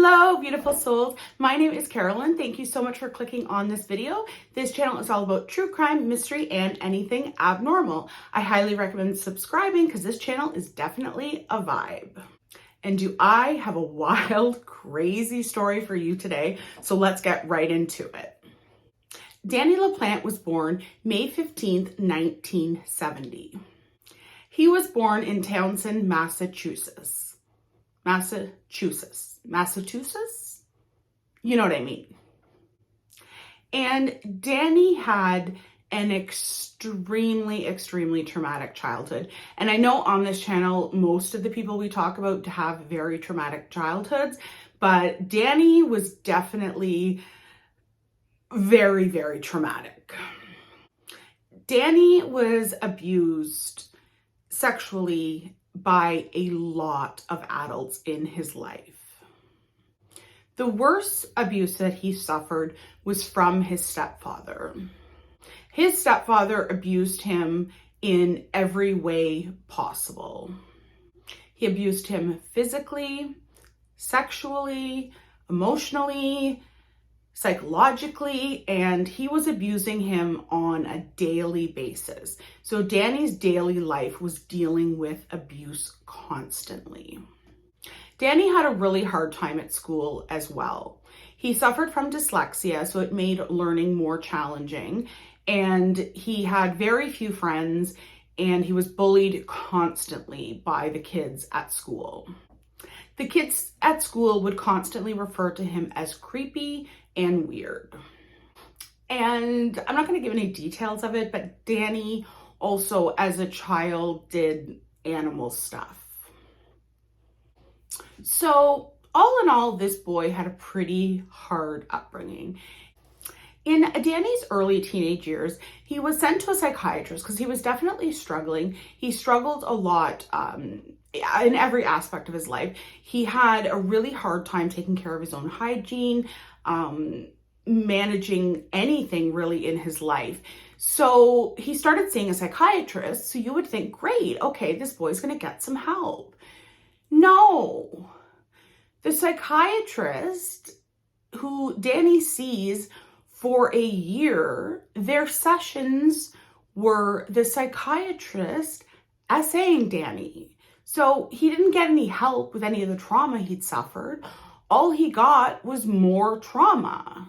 Hello, beautiful souls. My name is Carolyn. Thank you so much for clicking on this video. This channel is all about true crime, mystery, and anything abnormal. I highly recommend subscribing because this channel is definitely a vibe. And do I have a wild, crazy story for you today? So let's get right into it. Danny Leplante was born May 15th, 1970. He was born in Townsend, Massachusetts. Massachusetts? You know what I mean. And Danny had an extremely traumatic childhood. And I know on this channel, most of the people we talk about have very traumatic childhoods, but Danny was definitely very traumatic. Danny was abused sexually by a lot of adults in his life. The worst abuse that he suffered was from his stepfather. His stepfather abused him in every way possible. He abused him physically, sexually, emotionally, psychologically, and he was abusing him on a daily basis. So Danny's daily life was dealing with abuse constantly. Danny had a really hard time at school as well. He suffered from dyslexia, so it made learning more challenging, and he had very few friends, and he was bullied constantly by the kids at school. The kids at school would constantly refer to him as creepy and weird. And I'm not going to give any details of it, but Danny also as a child did animal stuff. So all in all, this boy had a pretty hard upbringing. In Danny's early teenage years, he was sent to a psychiatrist because he was definitely struggling. He struggled a lot in every aspect of his life. He had a really hard time taking care of his own hygiene, managing anything really in his life. So he started seeing a psychiatrist. So you would think, great, okay, this boy's going to get some help. No, the psychiatrist who Danny sees for a year, their sessions were the psychiatrist essaying Danny. So he didn't get any help with any of the trauma he'd suffered. All he got was more trauma.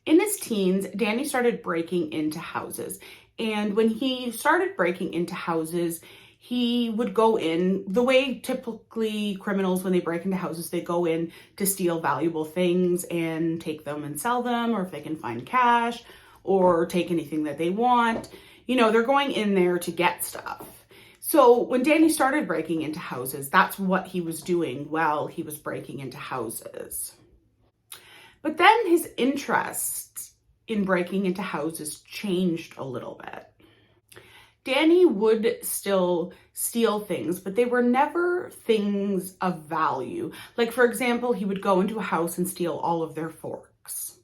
In his teens, Danny started breaking into houses. And when he started breaking into houses, he would go in the way typically criminals, when they break into houses, they go in to steal valuable things and take them and sell them, or if they can find cash or take anything that they want. You know, they're going in there to get stuff. So when Danny started breaking into houses, that's what he was doing while he was breaking into houses. But then his interest in breaking into houses changed a little bit. Danny would still steal things, but they were never things of value. Like, for example, he would go into a house and steal all of their forks.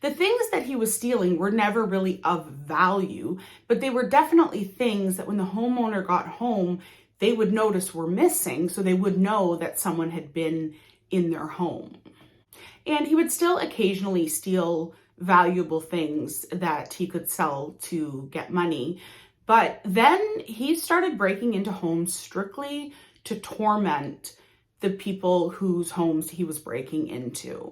The things that he was stealing were never really of value, but they were definitely things that when the homeowner got home, they would notice were missing, so they would know that someone had been in their home. And he would still occasionally steal valuable things that he could sell to get money. But then he started breaking into homes strictly to torment the people whose homes he was breaking into.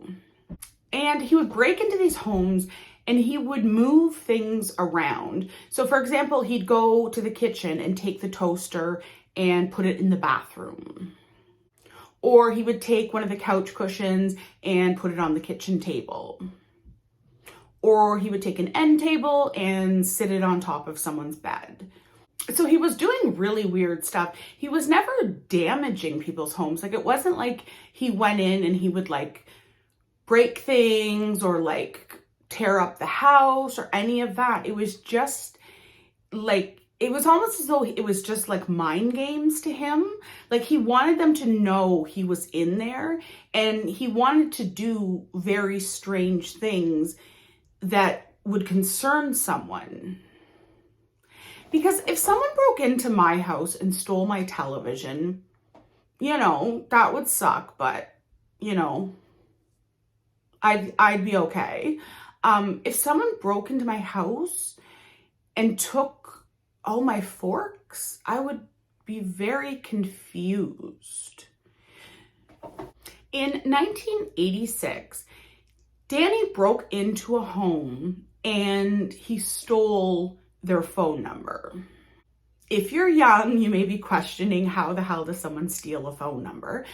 And he would break into these homes and he would move things around. So for example, he'd go to the kitchen and take the toaster and put it in the bathroom. Or he would take one of the couch cushions and put it on the kitchen table. Or he would take an end table and sit it on top of someone's bed. So he was doing really weird stuff. He was never damaging people's homes. Like, it wasn't like he went in and he would like break things or like tear up the house or any of that. It was just like, it was almost as though it was just like mind games to him. Like, he wanted them to know he was in there, and he wanted to do very strange things that would concern someone. Because if someone broke into my house and stole my television, you know, that would suck, but, you know, I'd be okay. If someone broke into my house and took all my forks, I would be very confused. In 1986, Danny broke into a home and he stole their phone number. If you're young, you may be questioning how the hell does someone steal a phone number?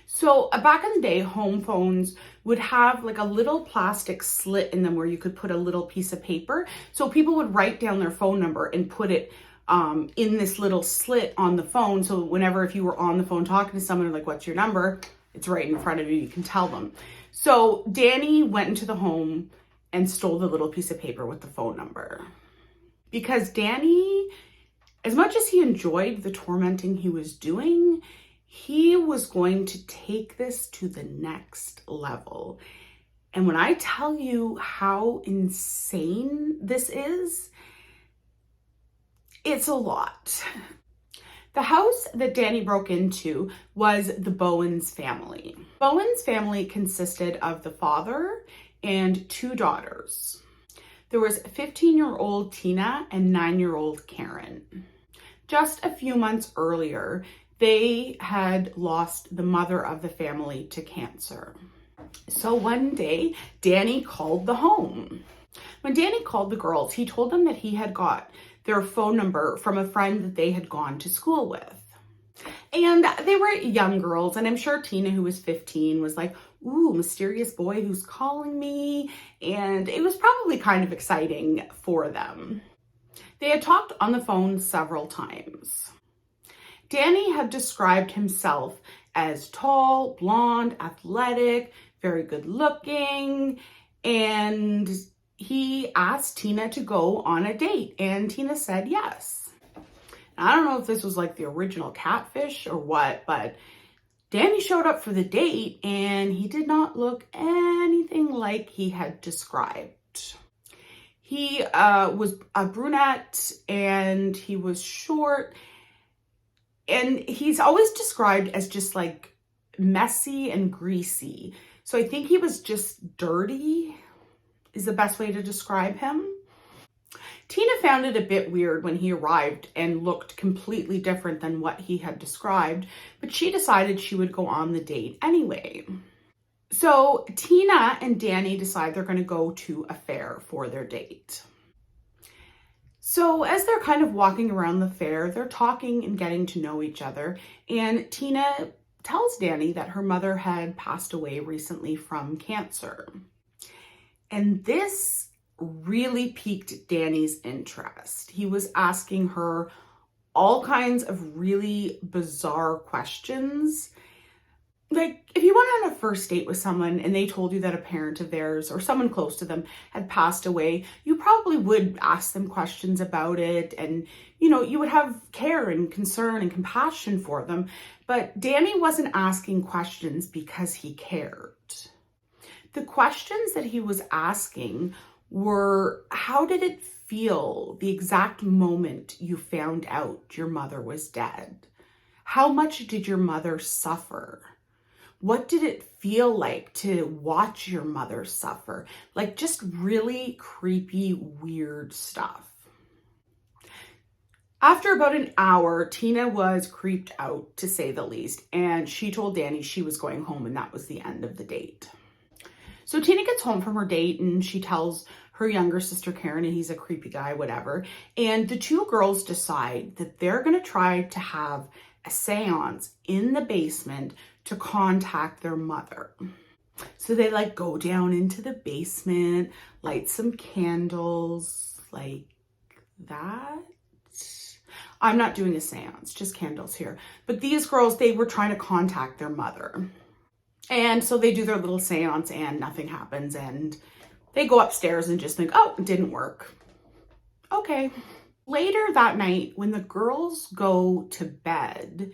So back in the day, home phones would have like a little plastic slit in them where you could put a little piece of paper. So people would write down their phone number and put it in this little slit on the phone. So whenever, if you were on the phone talking to someone, like, what's your number? It's right in front of you. You can tell them. So Danny went into the home and stole the little piece of paper with the phone number. Because Danny, as much as he enjoyed the tormenting he was doing, he was going to take this to the next level. And when I tell you how insane this is, it's a lot. The house that Danny broke into was the Bowen's family. Bowen's family consisted of the father and 2 daughters. There was 15-year-old Tina and 9-year-old Karen. Just a few months earlier, they had lost the mother of the family to cancer. So one day, Danny called the home. When Danny called the girls, he told them that he had got their phone number from a friend that they had gone to school with. And they were young girls, and I'm sure Tina, who was 15, was like, ooh, mysterious boy who's calling me. And it was probably kind of exciting for them. They had talked on the phone several times. Danny had described himself as tall, blonde, athletic, very good looking, and he asked Tina to go on a date, and Tina said yes. I don't know if this was like the original catfish or what, but Danny showed up for the date and he did not look anything like he had described. He was a brunette and he was short, and he's always described as just like messy and greasy. So I think he was just dirty is the best way to describe him. Tina found it a bit weird when he arrived and looked completely different than what he had described, but she decided she would go on the date anyway. So Tina and Danny decide they're going to go to a fair for their date. So as they're kind of walking around the fair, they're talking and getting to know each other, and Tina tells Danny that her mother had passed away recently from cancer. And this really piqued Danny's interest. He was asking her all kinds of really bizarre questions. Like, if you went on a first date with someone and they told you that a parent of theirs or someone close to them had passed away, you probably would ask them questions about it, and, you know, you would have care and concern and compassion for them. But Danny wasn't asking questions because he cared. The questions that he was asking were, how did it feel the exact moment you found out your mother was dead? How much did your mother suffer? What did it feel like to watch your mother suffer? Like, just really creepy, weird stuff. After about an hour, Tina was creeped out, to say the least, and she told Danny she was going home, and that was the end of the date. So Tina gets home from her date and she tells her younger sister Karen, and he's a creepy guy, whatever. And the 2 girls decide that they're going to try to have a seance in the basement to contact their mother. So they like go down into the basement, light some candles like that. I'm not doing a seance, just candles here. But these girls, they were trying to contact their mother. And so they do their little seance and nothing happens, and they go upstairs and just think, oh, it didn't work. Okay. Later that night, when the girls go to bed,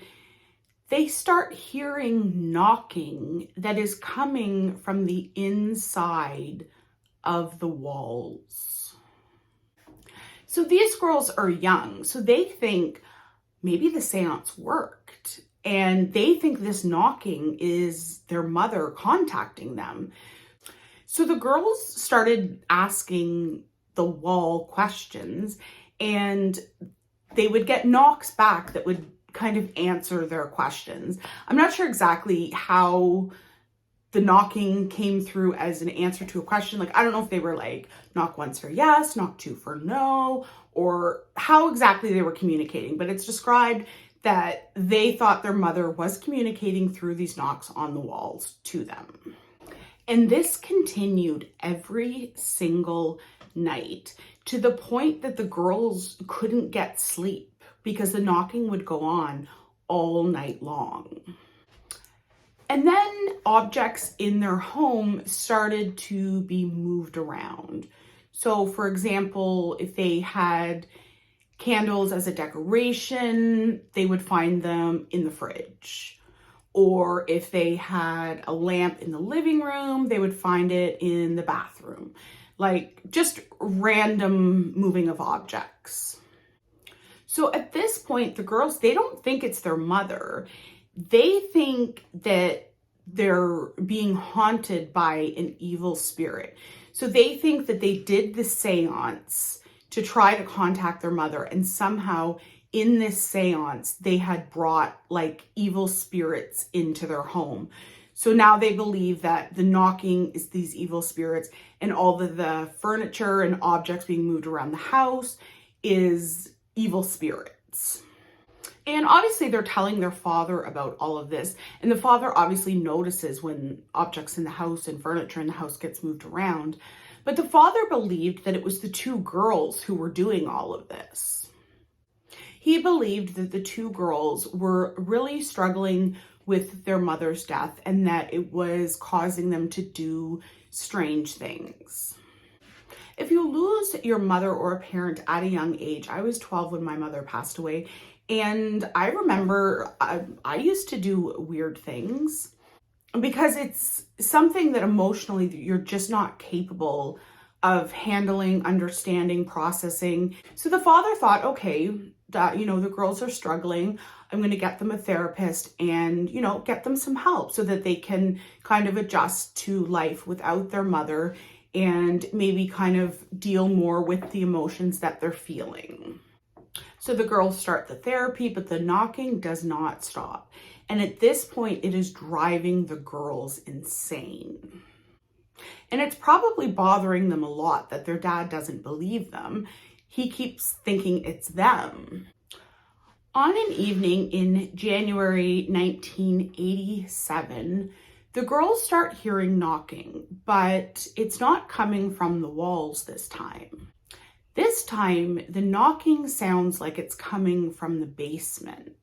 they start hearing knocking that is coming from the inside of the walls. So these girls are young, so they think maybe the seance worked. And they think this knocking is their mother contacting them. So the girls started asking the wall questions, and they would get knocks back that would kind of answer their questions. I'm not sure exactly how the knocking came through as an answer to a question. Like, I don't know if they were like, knock once for yes, knock two for no, or how exactly they were communicating, but it's described that they thought their mother was communicating through these knocks on the walls to them. And this continued every single night to the point that the girls couldn't get sleep because the knocking would go on all night long. And then objects in their home started to be moved around. So for example, if they had candles as a decoration, they would find them in the fridge. Or if they had a lamp in the living room, they would find it in the bathroom. Like just random moving of objects. So at this point, the girls, they don't think it's their mother. They think that they're being haunted by an evil spirit. So they think that they did the seance to try to contact their mother, and somehow in this seance, they had brought like evil spirits into their home. So now they believe that the knocking is these evil spirits, and all the furniture and objects being moved around the house is evil spirits. And obviously they're telling their father about all of this. And the father obviously notices when objects in the house and furniture in the house gets moved around. But the father believed that it was the two girls who were doing all of this. He believed that the two girls were really struggling with their mother's death and that it was causing them to do strange things. If you lose your mother or a parent at a young age, I was 12 when my mother passed away, and I remember I used to do weird things because it's something that emotionally you're just not capable of handling, understanding, processing. So the father thought, okay, that, the girls are struggling. I'm going to get them a therapist and, get them some help so that they can kind of adjust to life without their mother and maybe kind of deal more with the emotions that they're feeling. So the girls start the therapy, but the knocking does not stop. And at this point, it is driving the girls insane. And it's probably bothering them a lot that their dad doesn't believe them. He keeps thinking it's them. On an evening in January 1987, the girls start hearing knocking, but it's not coming from the walls this time. This time, the knocking sounds like it's coming from the basement.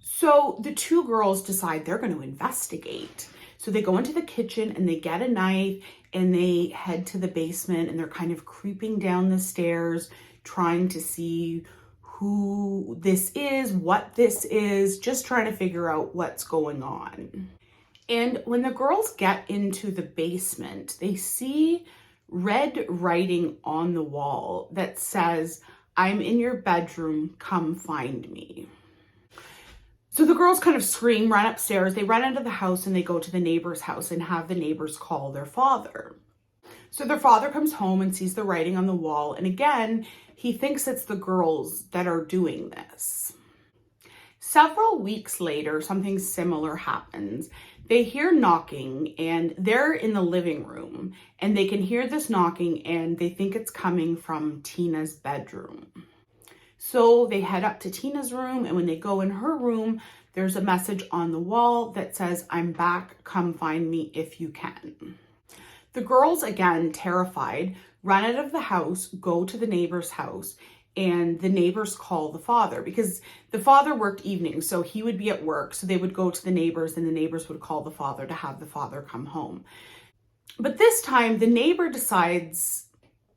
So the two girls decide they're going to investigate. So they go into the kitchen and they get a knife and they head to the basement, and they're kind of creeping down the stairs, trying to see who this is, what this is, just trying to figure out what's going on. And when the girls get into the basement, they see red writing on the wall that says, "I'm in your bedroom, come find me." So the girls kind of scream, run upstairs, they run into the house and they go to the neighbor's house and have the neighbors call their father. So their father comes home and sees the writing on the wall, and again, he thinks it's the girls that are doing this. Several weeks later, something similar happens. They hear knocking and they're in the living room and they can hear this knocking and they think it's coming from Tina's bedroom. So they head up to Tina's room, and when they go in her room, there's a message on the wall that says, "I'm back, come find me if you can." The girls, again, terrified, run out of the house, go to the neighbor's house, and the neighbors call the father because the father worked evenings, so he would be at work. So they would go to the neighbors and the neighbors would call the father to have the father come home. But this time the neighbor decides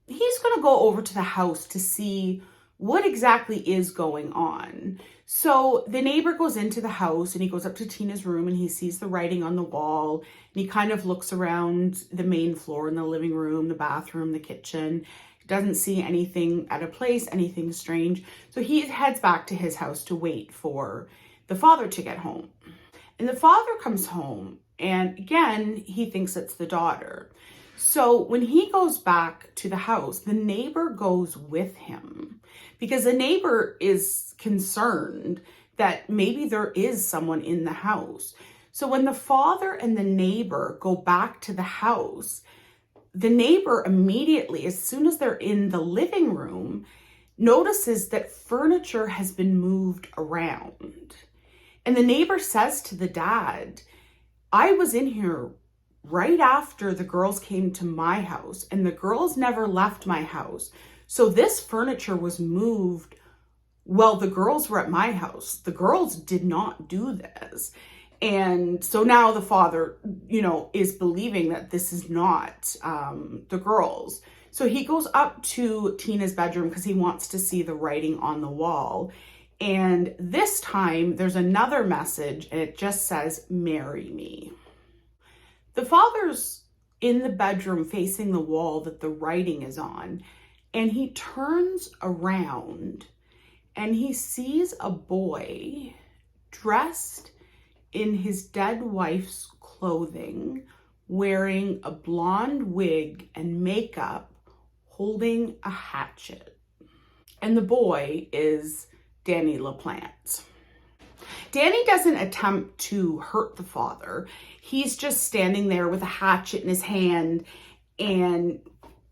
he's going to go over to the house to see what exactly is going on. So the neighbor goes into the house and he goes up to Tina's room and he sees the writing on the wall, and he kind of looks around the main floor in the living room, the bathroom, the kitchen, doesn't see anything out of place, anything strange. So he heads back to his house to wait for the father to get home. And the father comes home, and again, he thinks it's the daughter. So when he goes back to the house, the neighbor goes with him because the neighbor is concerned that maybe there is someone in the house. So when the father and the neighbor go back to the house, the neighbor immediately, as soon as they're in the living room, notices that furniture has been moved around. And the neighbor says to the dad, I was in here right after the girls came to my house, and the girls never left my house. So this furniture was moved while the girls were at my house. The girls did not do this. And so now the father, is believing that this is not the girls. So he goes up to Tina's bedroom because he wants to see the writing on the wall. And this time there's another message, and it just says, marry me. The father's in the bedroom facing the wall that the writing is on, and he turns around and he sees a boy dressed in his dead wife's clothing, wearing a blonde wig and makeup, holding a hatchet. And the boy is Danny Leplante. Danny doesn't attempt to hurt the father. He's just standing there with a hatchet in his hand and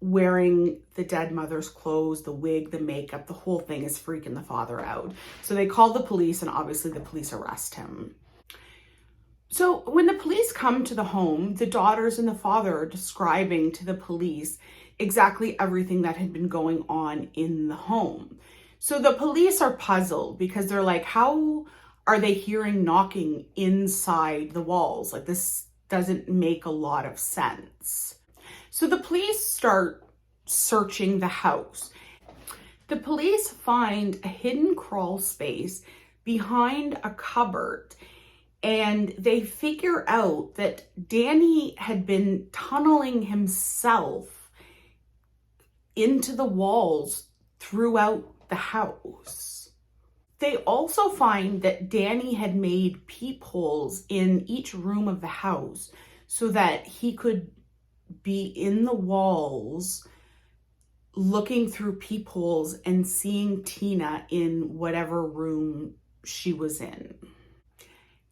wearing the dead mother's clothes, the wig, the makeup. The whole thing is freaking the father out. So they call the police, and obviously the police arrest him. So when the police come to the home, the daughters and the father are describing to the police exactly everything that had been going on in the home. So the police are puzzled because they're like, how are they hearing knocking inside the walls? Like, this doesn't make a lot of sense. So the police start searching the house. The police find a hidden crawl space behind a cupboard, and they figure out that Danny had been tunneling himself into the walls throughout the house. They also find that Danny had made peepholes in each room of the house so that he could be in the walls looking through peepholes and seeing Tina in whatever room she was in.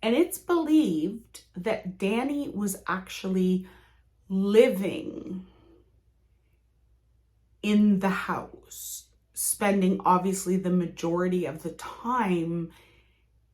And it's believed that Danny was actually living in the house, spending obviously the majority of the time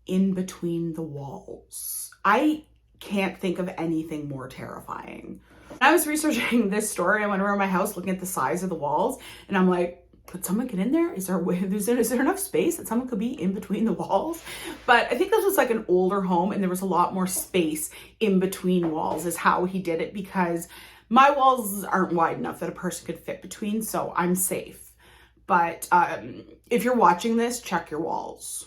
in between the walls. I can't think of anything more terrifying. When I was researching this story, I went around my house looking at the size of the walls, and I'm like, could someone get in there? Is there enough space that someone could be in between the walls? But I think this was like an older home, and there was a lot more space in between walls is how he did it, because my walls aren't wide enough that a person could fit between, so I'm safe. But if you're watching this, check your walls.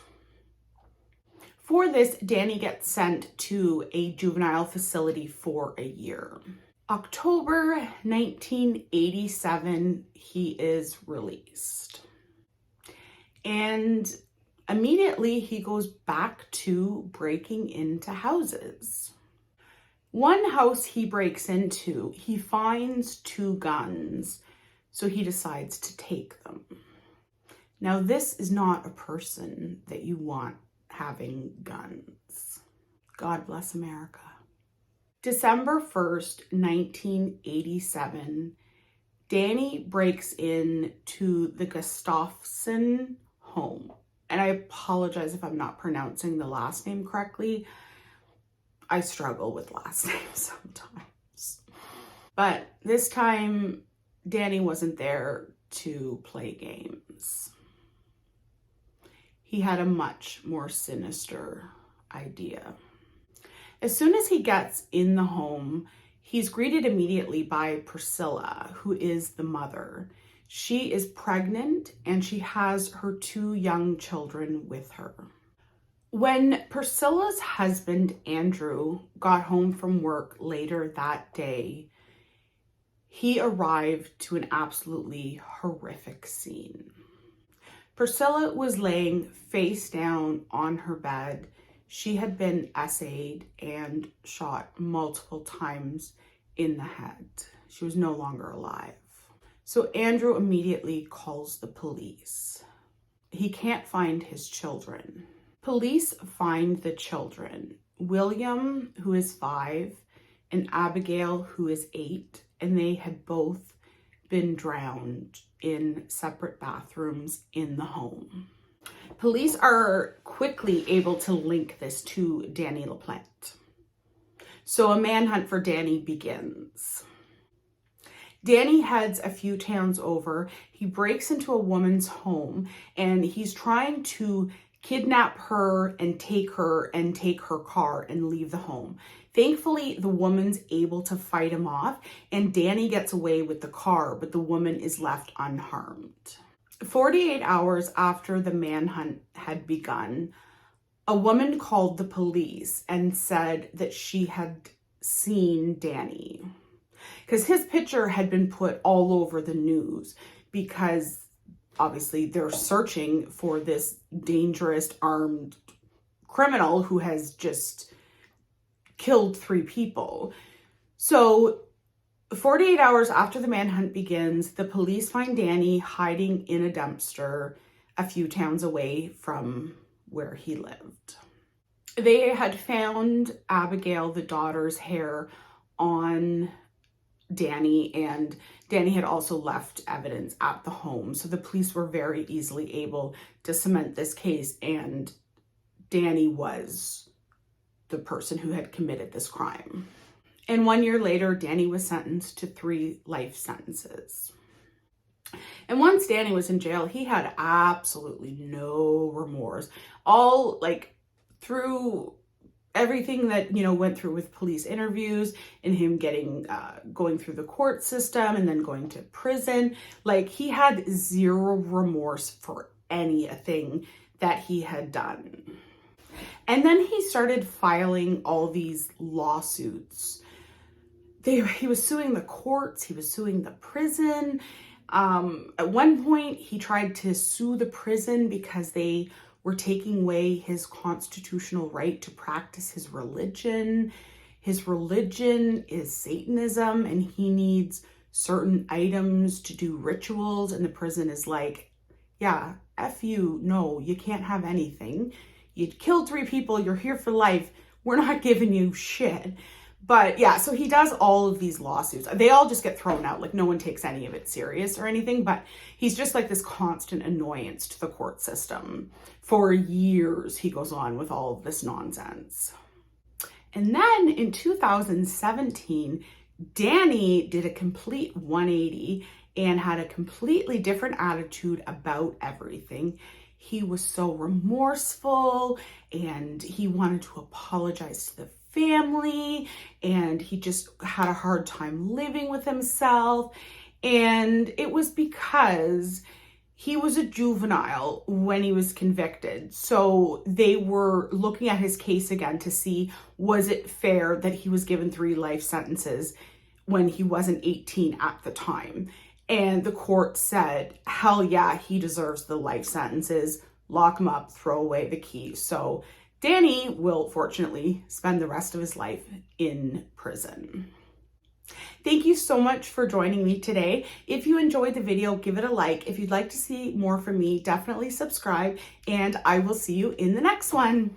For this, Danny gets sent to a juvenile facility for a year. October 1987, he is released. And immediately he goes back to breaking into houses. One house he breaks into, he finds 2 guns, so he decides to take them. Now, this is not a person that you want having guns. God bless America. December 1st, 1987, Danny breaks into the Gustafsson home. And I apologize if I'm not pronouncing the last name correctly. I struggle with last names sometimes. But this time, Danny wasn't there to play games. He had a much more sinister idea. As soon as he gets in the home, he's greeted immediately by Priscilla, who is the mother. She is pregnant and she has her 2 young children with her. When Priscilla's husband, Andrew, got home from work later that day, he arrived to an absolutely horrific scene. Priscilla was laying face down on her bed. She had been essayed and shot multiple times in the head. She was no longer alive. So Andrew immediately calls the police. He can't find his children. Police find the children, William, who is 5, and Abigail, who is 8, and they had both been drowned in separate bathrooms in the home. Police are quickly able to link this to Danny Leplante. So a manhunt for Danny begins. Danny heads a few towns over. He breaks into a woman's home and he's trying to kidnap her and take her car and leave the home. Thankfully, the woman's able to fight him off and Danny gets away with the car, but the woman is left unharmed. 48 hours after the manhunt had begun, a woman called the police and said that she had seen Danny. Because his picture had been put all over the news because obviously they're searching for this dangerous armed criminal who has just killed 3 people. So 48 hours after the manhunt begins, the police find Danny hiding in a dumpster a few towns away from where he lived. They had found Abigail, the daughter's, hair on Danny, and Danny had also left evidence at the home. So the police were very easily able to cement this case, and Danny was the person who had committed this crime. And 1 year later, Danny was sentenced to 3 life sentences. And once Danny was in jail, he had absolutely no remorse. All through everything that, went through with police interviews and him going through the court system and then going to prison, he had zero remorse for anything that he had done. And then he started filing all these lawsuits. He was suing the courts, he was suing the prison. At one point, he tried to sue the prison because they were taking away his constitutional right to practice his religion. His religion is Satanism, and he needs certain items to do rituals. And the prison is like, yeah, F you, no, you can't have anything. You killed 3 people, you're here for life. We're not giving you shit. But yeah, so he does all of these lawsuits. They all just get thrown out. No one takes any of it serious or anything, but he's just this constant annoyance to the court system. For years, he goes on with all of this nonsense. And then in 2017, Danny did a complete 180 and had a completely different attitude about everything. He was so remorseful and he wanted to apologize to the family, and he just had a hard time living with himself. And it was because he was a juvenile when he was convicted. So they were looking at his case again to see, was it fair that he was given 3 life sentences when he wasn't 18 at the time? And the court said, hell yeah, he deserves the life sentences. Lock him up, throw away the key. So Danny will fortunately spend the rest of his life in prison. Thank you so much for joining me today. If you enjoyed the video, give it a like. If you'd like to see more from me, definitely subscribe, and I will see you in the next one.